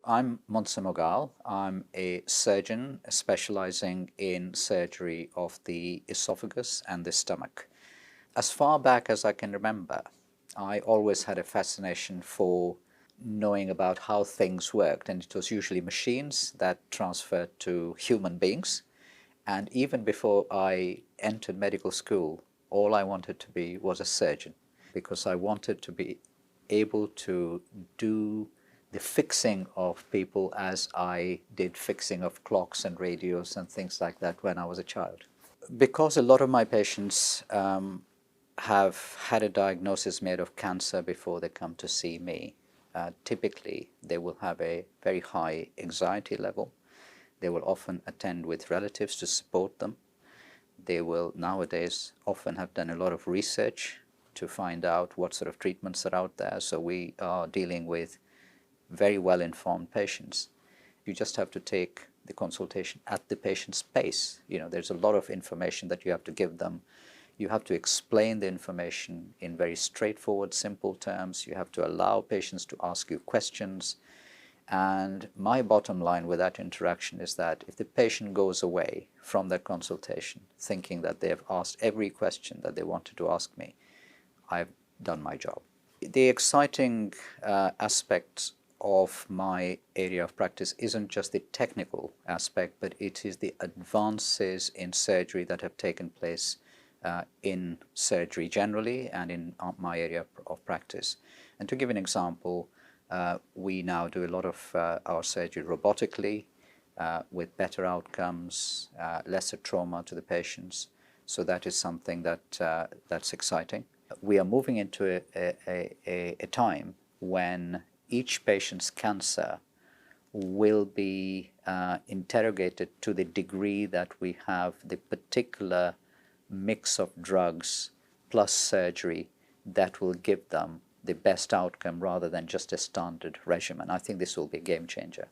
I'm Muntzer Mughal. I'm a surgeon specializing in surgery of the esophagus and the stomach. As far back as I can remember, I always had a fascination for knowing about how things worked, and it was usually machines that transferred to human beings. And even before I entered medical school, all I wanted to be was a surgeon because I wanted to be able to do the fixing of people as I did fixing of clocks and radios and things like that when I was a child. Because a lot of my patients have had a diagnosis made of cancer before they come to see me, typically they will have a very high anxiety level. They will often attend with relatives to support them. They will nowadays often have done a lot of research to find out what sort of treatments are out there. So we are dealing with very well-informed patients. You just have to take the consultation at the patient's pace. There's a lot of information that you have to give them. You have to explain the information in very straightforward, simple terms. You have to allow patients to ask you questions. And my bottom line with that interaction is that if the patient goes away from that consultation thinking that they have asked every question that they wanted to ask me, I've done my job. The exciting aspect of my area of practice isn't just the technical aspect, but it is the advances in surgery that have taken place in surgery generally and in my area of practice. And to give an example, we now do a lot of our surgery robotically with better outcomes, lesser trauma to the patients. So that is something that's exciting. We are moving into a time when each patient's cancer will be interrogated to the degree that we have the particular mix of drugs plus surgery that will give them the best outcome rather than just a standard regimen. I think this will be a game changer.